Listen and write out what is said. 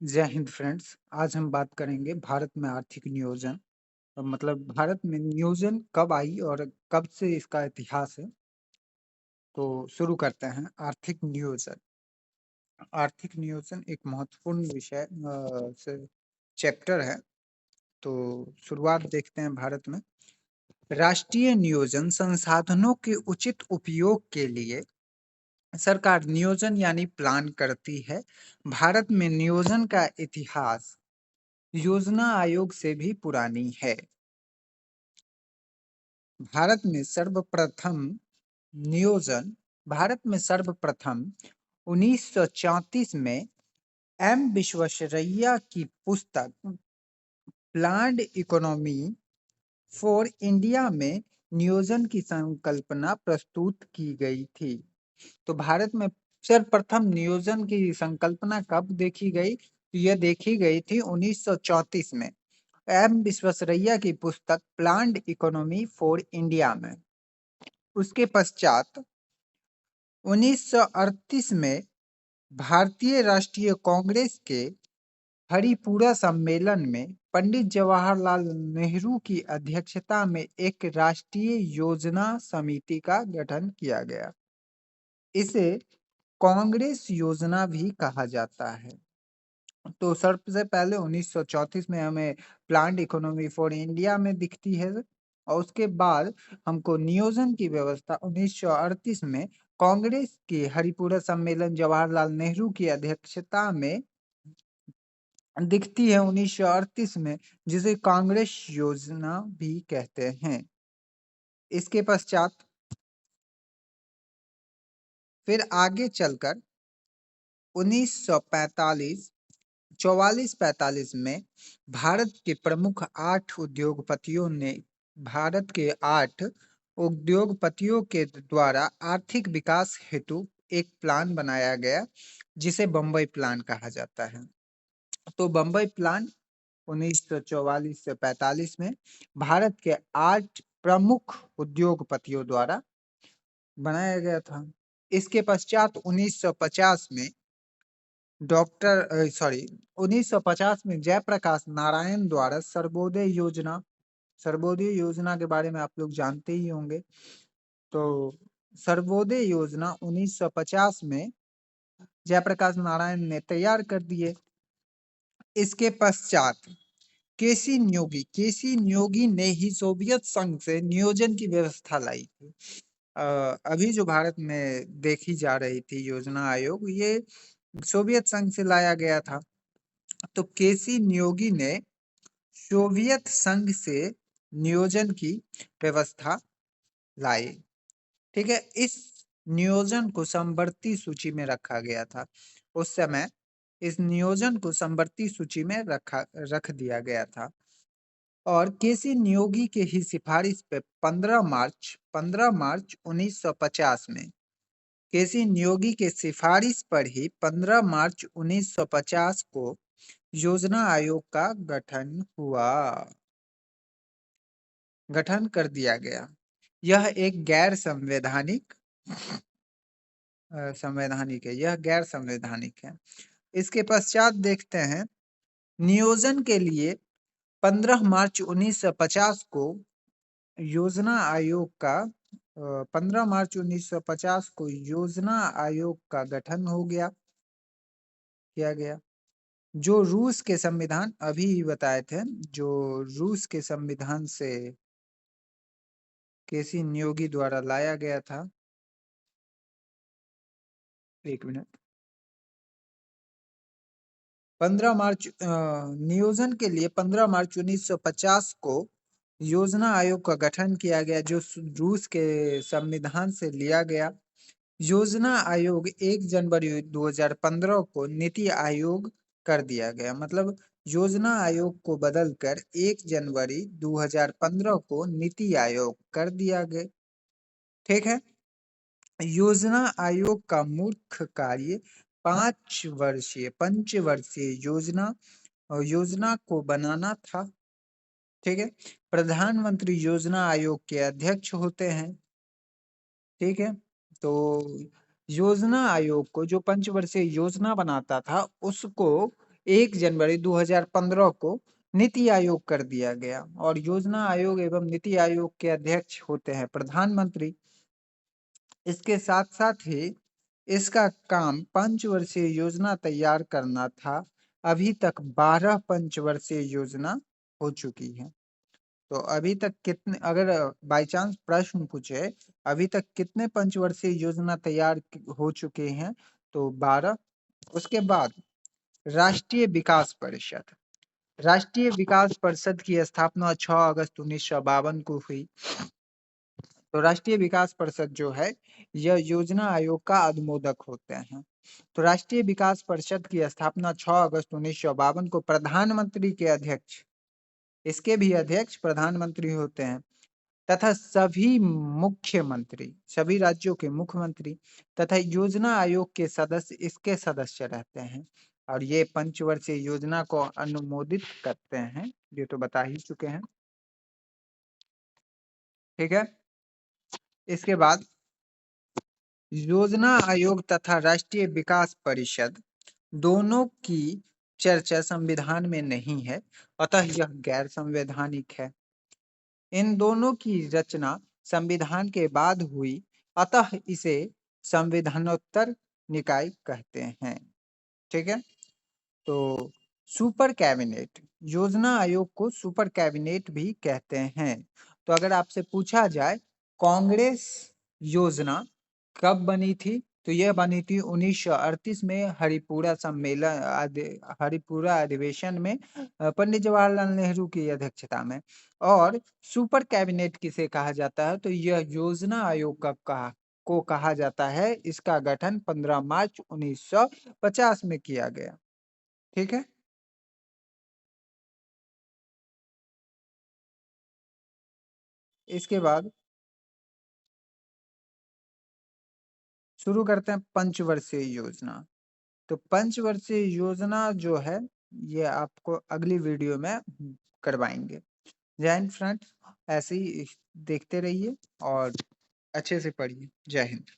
जय हिंद फ्रेंड्स। आज हम बात करेंगे भारत में आर्थिक नियोजन। मतलब भारत में नियोजन कब आई और कब से इसका इतिहास है। तो शुरू करते हैं। आर्थिक नियोजन। आर्थिक नियोजन एक महत्वपूर्ण विषय से चैप्टर है। तो शुरुआत देखते हैं भारत में। राष्ट्रीय नियोजन संसाधनों के उचित उपयोग के लिए सरकार नियोजन यानी प्लान करती है। भारत में नियोजन का इतिहास योजना आयोग से भी पुरानी है। भारत में सर्वप्रथम नियोजन भारत में सर्वप्रथम 1934 में एम विश्वेश्वरैया की पुस्तक प्लान्ड इकोनॉमी फॉर इंडिया में नियोजन की संकल्पना प्रस्तुत की गई थी। तो भारत में सर्वप्रथम नियोजन की संकल्पना कब देखी गई? तो यह देखी गई थी 1934 में एम विश्वेश्वरैया की पुस्तक प्लान्ड इकोनॉमी फॉर इंडिया में। उसके पश्चात 1938 में भारतीय राष्ट्रीय कांग्रेस के हरिपुरा सम्मेलन में पंडित जवाहरलाल नेहरू की अध्यक्षता में एक राष्ट्रीय योजना समिति का गठन किया गया। इसे कांग्रेस योजना भी कहा जाता है। तो सबसे पहले 1934 में हमें प्लान्ड इकोनॉमी फॉर इंडिया में दिखती है और उसके बाद हमको नियोजन की व्यवस्था 1938 में कांग्रेस के हरिपुरा सम्मेलन जवाहरलाल नेहरू की अध्यक्षता में दिखती है 1938 में, जिसे कांग्रेस योजना भी कहते हैं। इसके पश्चात फिर आगे चलकर 1945 44-45 में भारत के प्रमुख 8 उद्योगपतियों ने भारत के 8 उद्योगपतियों के द्वारा आर्थिक विकास हेतु एक प्लान बनाया गया, जिसे बम्बई प्लान कहा जाता है। तो बम्बई प्लान 1944 से 45 में भारत के 8 प्रमुख उद्योगपतियों द्वारा बनाया गया था। इसके पश्चात 1950 में 1950 में जयप्रकाश नारायण द्वारा सर्वोदय योजना के बारे में आप लोग जानते ही होंगे। तो सर्वोदय योजना 1950 में जयप्रकाश नारायण ने तैयार कर दिए। इसके पश्चात केसी नियोगी ने ही सोवियत संघ से नियोजन की व्यवस्था लाई थी। अभी जो भारत में देखी जा रही थी योजना आयोग, ये सोवियत संघ से लाया गया था। तो केसी नियोगी ने सोवियत संघ से नियोजन की व्यवस्था लाई। ठीक है, इस नियोजन को समवर्ती सूची में रखा गया था। उस समय इस नियोजन को समवर्ती सूची में रख दिया गया था और केसी नियोगी के ही सिफारिश पे 15 मार्च 1950 में केसी नियोगी के सिफारिश पर ही 15 मार्च 1950 को योजना आयोग का गठन कर दिया गया। यह एक गैर संवैधानिक है। इसके पश्चात देखते हैं नियोजन के लिए 15 मार्च 1950 को योजना आयोग का 15 मार्च 1950 को योजना आयोग का गठन किया गया, जो रूस के संविधान अभी बताए थे, जो रूस के संविधान से केसी नियोगी द्वारा लाया गया था। एक मिनट। 15 मार्च नियोजन के लिए 15 मार्च 1950 को योजना आयोग का गठन किया गया, जो रूस के संविधान से लिया गया। योजना आयोग 1 जनवरी 2015 को नीति आयोग कर दिया गया। मतलब योजना आयोग को बदलकर 1 जनवरी 2015 को नीति आयोग कर दिया गया। ठीक है। योजना आयोग का मुख्य कार्य पंचवर्षीय योजना को बनाना था। ठीक है। प्रधानमंत्री योजना आयोग के अध्यक्ष होते हैं। ठीक है। तो योजना आयोग को जो पंचवर्षीय योजना बनाता था, उसको 1 जनवरी 2015 को नीति आयोग कर दिया गया और योजना आयोग एवं नीति आयोग के अध्यक्ष होते हैं प्रधानमंत्री। इसके साथ-साथ ही इसका काम पंचवर्षीय योजना तैयार करना था। अभी तक 12 पंचवर्षीय योजना हो चुकी है। तो अभी तक कितने, अगर बाय चांस प्रश्न पूछे, अभी तक कितने पंचवर्षीय योजना तैयार हो चुके हैं? तो 12। उसके बाद राष्ट्रीय विकास परिषद। राष्ट्रीय विकास परिषद की स्थापना 6 अगस्त 1952 को हुई। तो राष्ट्रीय विकास परिषद जो है, यह योजना आयोग का अनुमोदक होते हैं। तो राष्ट्रीय विकास परिषद की स्थापना 6 अगस्त 1952 को प्रधानमंत्री के अध्यक्ष, इसके भी अध्यक्ष प्रधानमंत्री होते हैं, तथा सभी मुख्यमंत्री, सभी राज्यों के मुख्यमंत्री तथा योजना आयोग के सदस्य इसके सदस्य रहते हैं और ये पंचवर्षीय योजना को अनुमोदित करते हैं। ये तो बता ही चुके हैं, ठीक है। इसके बाद योजना आयोग तथा राष्ट्रीय विकास परिषद दोनों की चर्चा संविधान में नहीं है, अतः यह गैर संवैधानिक है। इन दोनों की रचना संविधान के बाद हुई, अतः इसे संविधानोत्तर निकाय कहते हैं, ठीक है। तो सुपर कैबिनेट, योजना आयोग को सुपर कैबिनेट भी कहते हैं। तो अगर आपसे पूछा जाए कांग्रेस योजना कब बनी थी, तो यह बनी थी 1938 में हरिपुरा सम्मेलन हरिपुरा अधिवेशन में पंडित जवाहरलाल नेहरू की अध्यक्षता में। और सुपर कैबिनेट किसे कहा जाता है, तो यह योजना आयोग को कहा जाता है। इसका गठन 15 मार्च 1950 में किया गया, ठीक है। इसके बाद शुरू करते हैं पंचवर्षीय योजना। तो पंचवर्षीय योजना जो है, ये आपको अगली वीडियो में करवाएंगे। जय हिंद फ्रेंड्स, ऐसे ही देखते रहिए और अच्छे से पढ़िए। जय हिंद।